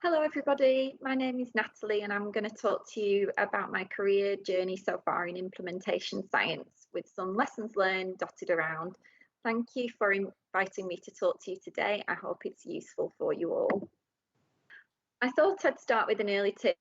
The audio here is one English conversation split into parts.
Hello everybody, my name is Natalie and I'm going to talk to you about my career journey so far in implementation science with some lessons learned dotted around. Thank you for inviting me to talk to you today. I hope it's useful for you all. I thought I'd start with an early tip,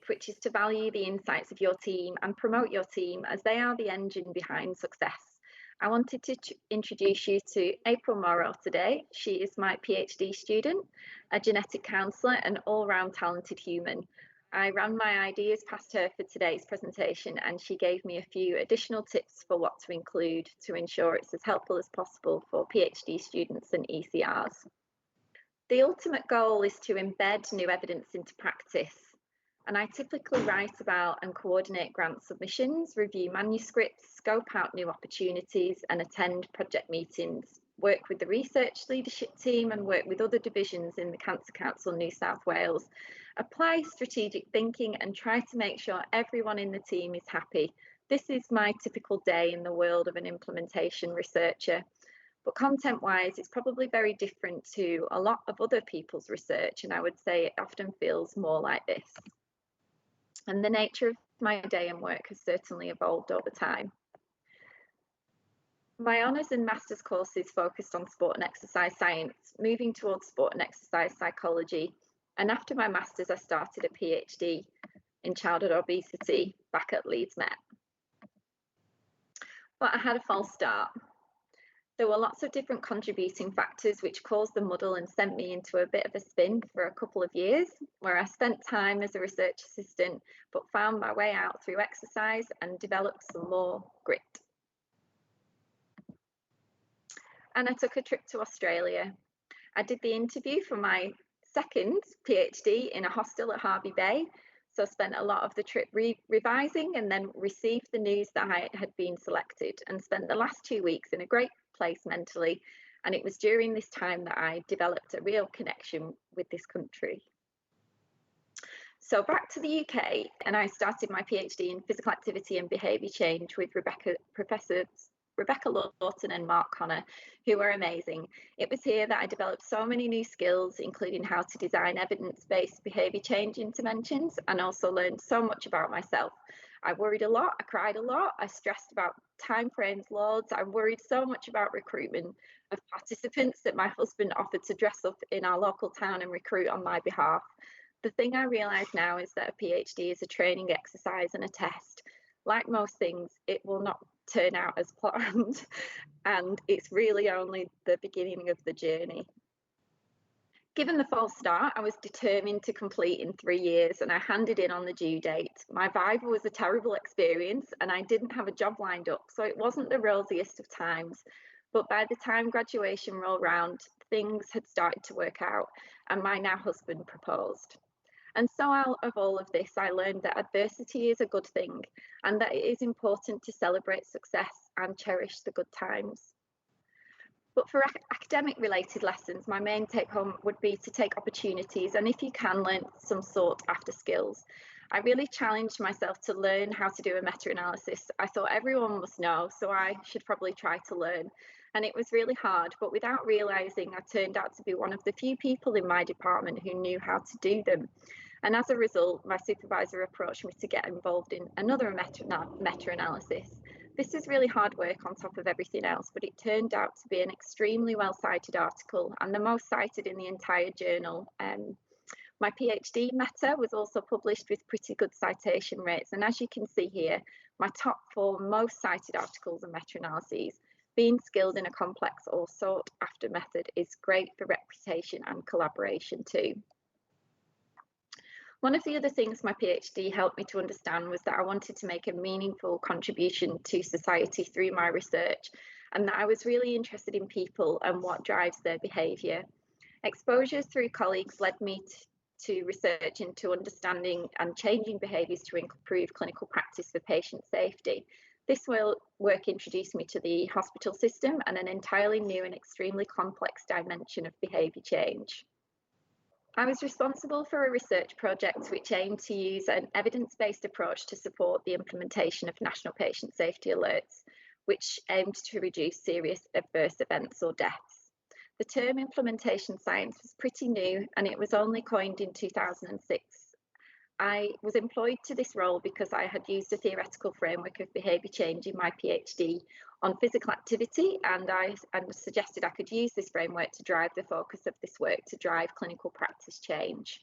which is to value the insights of your team and promote your team as they are the engine behind success. I wanted to introduce you to April Morrow today. She is my PhD student, a genetic counsellor, and all-round talented human. I ran my ideas past her for today's presentation and she gave me a few additional tips for what to include to ensure it's as helpful as possible for PhD students and ECRs. The ultimate goal is to embed new evidence into practice. And I typically write about and coordinate grant submissions, review manuscripts, scope out new opportunities and attend project meetings, work with the research leadership team and work with other divisions in the Cancer Council New South Wales, apply strategic thinking and try to make sure everyone in the team is happy. This is my typical day in the world of an implementation researcher. But content-wise, it's probably very different to a lot of other people's research, and I would say it often feels more like this. And the nature of my day and work has certainly evolved over time. My honours and master's courses focused on sport and exercise science, moving towards sport and exercise psychology. And after my master's, I started a PhD in childhood obesity back at Leeds Met. But I had a false start. There were lots of different contributing factors which caused the muddle and sent me into a bit of a spin for a couple of years, where I spent time as a research assistant, but found my way out through exercise and developed some more grit. And I took a trip to Australia. I did the interview for my second PhD in a hostel at Hervey Bay. So I spent a lot of the trip revising and then received the news that I had been selected and spent the last 2 weeks in a great place mentally. And it was during this time that I developed a real connection with this country. So back to the UK, and I started my PhD in physical activity and behaviour change with Professors Rebecca Lawton and Mark Connor, who were amazing. It was here that I developed so many new skills, including how to design evidence-based behaviour change interventions, and also learned so much about myself. I worried a lot, I cried a lot, I stressed about timeframes loads, I worried so much about recruitment of participants that my husband offered to dress up in our local town and recruit on my behalf. The thing I realise now is that a PhD is a training exercise and a test. Like most things, it will not turn out as planned, and it's really only the beginning of the journey. Given the false start, I was determined to complete in 3 years and I handed in on the due date. My Viva was a terrible experience and I didn't have a job lined up, so it wasn't the rosiest of times. But by the time graduation rolled round, things had started to work out and my now husband proposed. And so out of all of this, I learned that adversity is a good thing and that it is important to celebrate success and cherish the good times. But for academic related lessons, my main take home would be to take opportunities and if you can, learn some sought after skills. I really challenged myself to learn how to do a meta-analysis. I thought everyone must know, so I should probably try to learn. And it was really hard, but without realising, I turned out to be one of the few people in my department who knew how to do them. And as a result, my supervisor approached me to get involved in another meta-analysis. This is really hard work on top of everything else, but it turned out to be an extremely well-cited article and the most cited in the entire journal. My PhD meta was also published with pretty good citation rates. And as you can see here, my top 4 most cited articles are meta-analyses. Being skilled in a complex or sought after method is great for reputation and collaboration too. One of the other things my PhD helped me to understand was that I wanted to make a meaningful contribution to society through my research, and that I was really interested in people and what drives their behaviour. Exposure through colleagues led me to research into understanding and changing behaviours to improve clinical practice for patient safety. This work introduced me to the hospital system and an entirely new and extremely complex dimension of behaviour change. I was responsible for a research project which aimed to use an evidence-based approach to support the implementation of national patient safety alerts, which aimed to reduce serious adverse events or deaths. The term implementation science was pretty new and it was only coined in 2006. I was employed to this role because I had used a theoretical framework of behaviour change in my PhD on physical activity, and I suggested I could use this framework to drive the focus of this work to drive clinical practice change.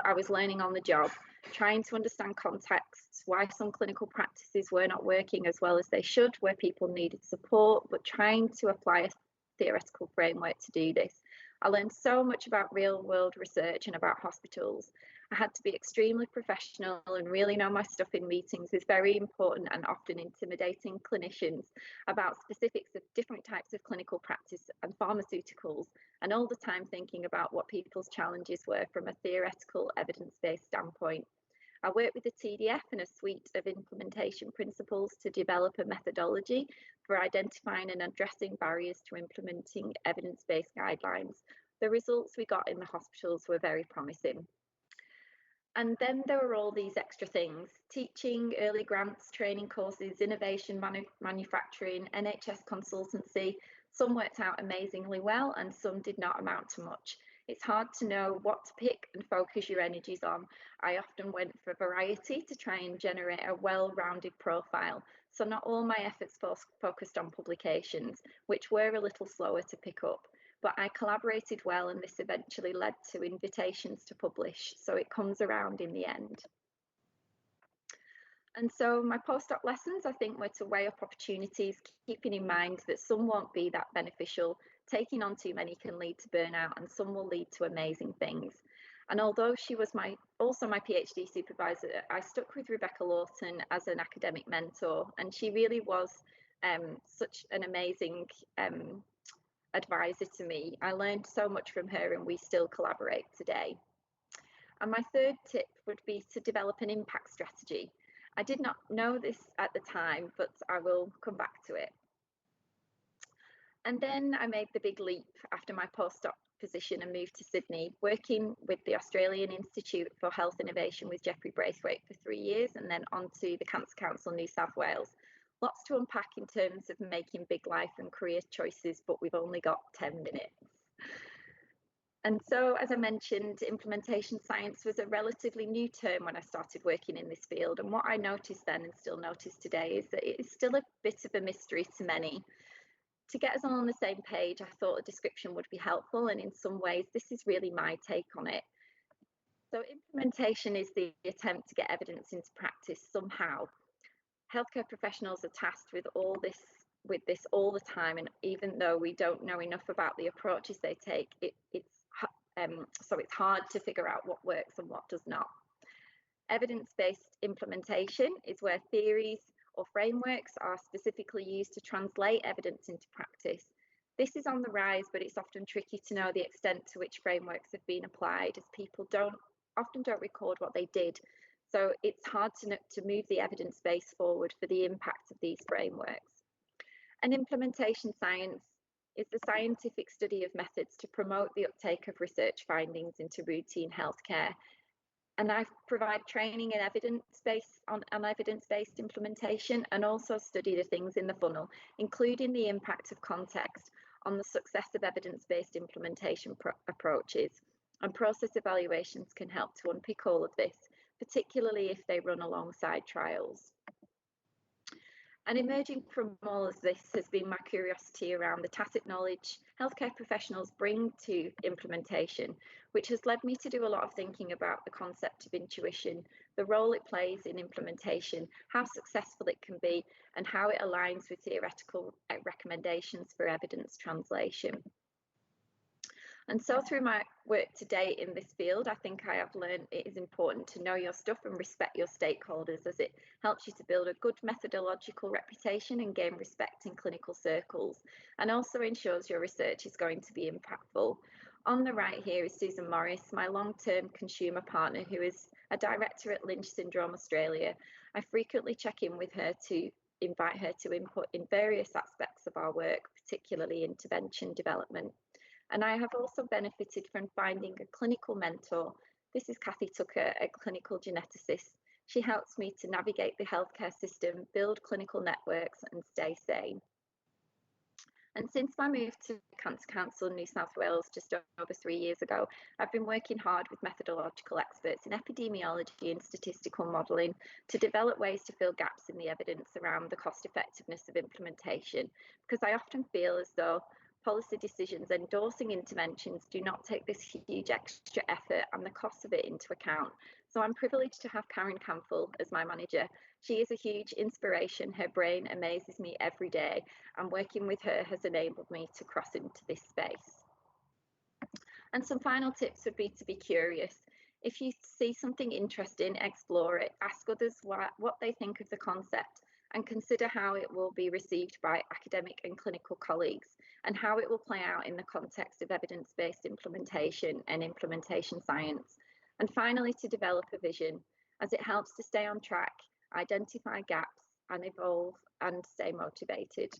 I was learning on the job, trying to understand contexts, why some clinical practices were not working as well as they should, where people needed support, but trying to apply a theoretical framework to do this. I learned so much about real world research and about hospitals. I had to be extremely professional and really know my stuff in meetings with very important and often intimidating clinicians about specifics of different types of clinical practice and pharmaceuticals, and all the time thinking about what people's challenges were from a theoretical evidence-based standpoint. I worked with the TDF and a suite of implementation principles to develop a methodology for identifying and addressing barriers to implementing evidence-based guidelines. The results we got in the hospitals were very promising. And then there were all these extra things: teaching, early grants, training courses, innovation, manufacturing, NHS consultancy. Some worked out amazingly well and some did not amount to much. It's hard to know what to pick and focus your energies on. I often went for variety to try and generate a well-rounded profile. So not all my efforts focused on publications, which were a little slower to pick up. But I collaborated well and this eventually led to invitations to publish, so it comes around in the end. And so my postdoc lessons, I think, were to weigh up opportunities, keeping in mind that some won't be that beneficial, taking on too many can lead to burnout, and some will lead to amazing things. And although she was also my PhD supervisor, I stuck with Rebecca Lawton as an academic mentor, and she really was such an amazing advisor to me. I learned so much from her and we still collaborate today. And my third tip would be to develop an impact strategy. I did not know this at the time, but I will come back to it. And then I made the big leap after my postdoc position and moved to Sydney, working with the Australian Institute for Health Innovation with Jeffrey Braithwaite for 3 years, and then on to the Cancer Council New South Wales. Lots to unpack in terms of making big life and career choices, but we've only got 10 minutes. And so, as I mentioned, implementation science was a relatively new term when I started working in this field. And what I noticed then and still notice today is that it is still a bit of a mystery to many. To get us all on the same page, I thought a description would be helpful. And in some ways, this is really my take on it. So implementation is the attempt to get evidence into practice somehow. Healthcare professionals are tasked with this all the time, and even though we don't know enough about the approaches they take, it's hard to figure out what works and what does not. Evidence-based implementation is where theories or frameworks are specifically used to translate evidence into practice. This is on the rise, but it's often tricky to know the extent to which frameworks have been applied, as people often don't record what they did. So it's hard to move the evidence base forward for the impact of these frameworks. And implementation science is the scientific study of methods to promote the uptake of research findings into routine healthcare. And I provide training and evidence-based implementation, and also study the things in the funnel, including the impact of context on the success of evidence-based implementation approaches. And process evaluations can help to unpick all of this, particularly if they run alongside trials. And emerging from all of this has been my curiosity around the tacit knowledge healthcare professionals bring to implementation, which has led me to do a lot of thinking about the concept of intuition, the role it plays in implementation, how successful it can be, and how it aligns with theoretical recommendations for evidence translation. And so through my work to date in this field, I think I have learned it is important to know your stuff and respect your stakeholders, as it helps you to build a good methodological reputation and gain respect in clinical circles, and also ensures your research is going to be impactful. On the right here is Susan Morris, my long-term consumer partner, who is a director at Lynch Syndrome Australia. I frequently check in with her to invite her to input in various aspects of our work, particularly intervention development. And I have also benefited from finding a clinical mentor. This is Kathy Tucker, a clinical geneticist. She helps me to navigate the healthcare system, build clinical networks, and stay sane. And since my move to Cancer Council in New South Wales just over 3 years ago, I've been working hard with methodological experts in epidemiology and statistical modelling to develop ways to fill gaps in the evidence around the cost effectiveness of implementation, because I often feel as though policy decisions endorsing interventions do not take this huge extra effort and the cost of it into account. So I'm privileged to have Karen Campbell as my manager. She is a huge inspiration. Her brain amazes me every day, and working with her has enabled me to cross into this space. And some final tips would be to be curious. If you see something interesting, explore it, ask others what they think of the concept, and consider how it will be received by academic and clinical colleagues, and how it will play out in the context of evidence-based implementation and implementation science. And finally, to develop a vision, as it helps to stay on track, identify gaps, and evolve and stay motivated.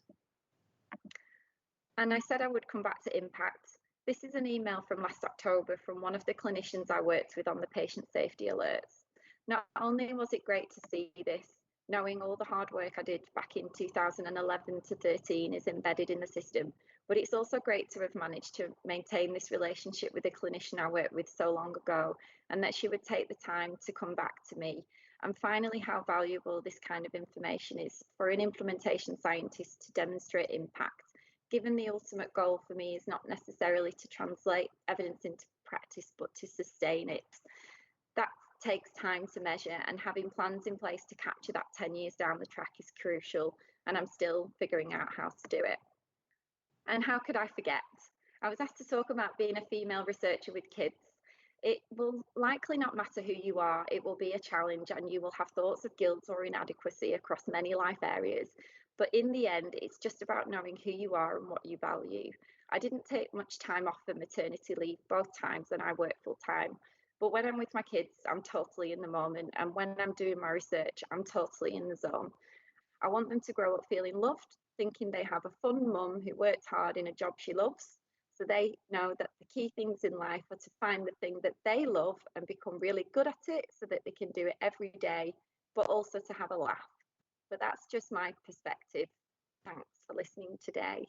And I said I would come back to impact. This is an email from last October from one of the clinicians I worked with on the patient safety alerts. Not only was it great to see this, knowing all the hard work I did back in 2011 to 13 is embedded in the system, but it's also great to have managed to maintain this relationship with a clinician I worked with so long ago, and that she would take the time to come back to me. And finally, how valuable this kind of information is for an implementation scientist to demonstrate impact, given the ultimate goal for me is not necessarily to translate evidence into practice, but to sustain it. That takes time to measure, and having plans in place to capture that 10 years down the track is crucial, and I'm still figuring out how to do it. And how could I forget? I was asked to talk about being a female researcher with kids. It will likely not matter who you are, it will be a challenge, and you will have thoughts of guilt or inadequacy across many life areas. But in the end, it's just about knowing who you are and what you value. I didn't take much time off for maternity leave both times, and I work full time. But when I'm with my kids, I'm totally in the moment. And when I'm doing my research, I'm totally in the zone. I want them to grow up feeling loved, thinking they have a fun mum who works hard in a job she loves. So they know that the key things in life are to find the thing that they love and become really good at it so that they can do it every day, but also to have a laugh. But that's just my perspective. Thanks for listening today.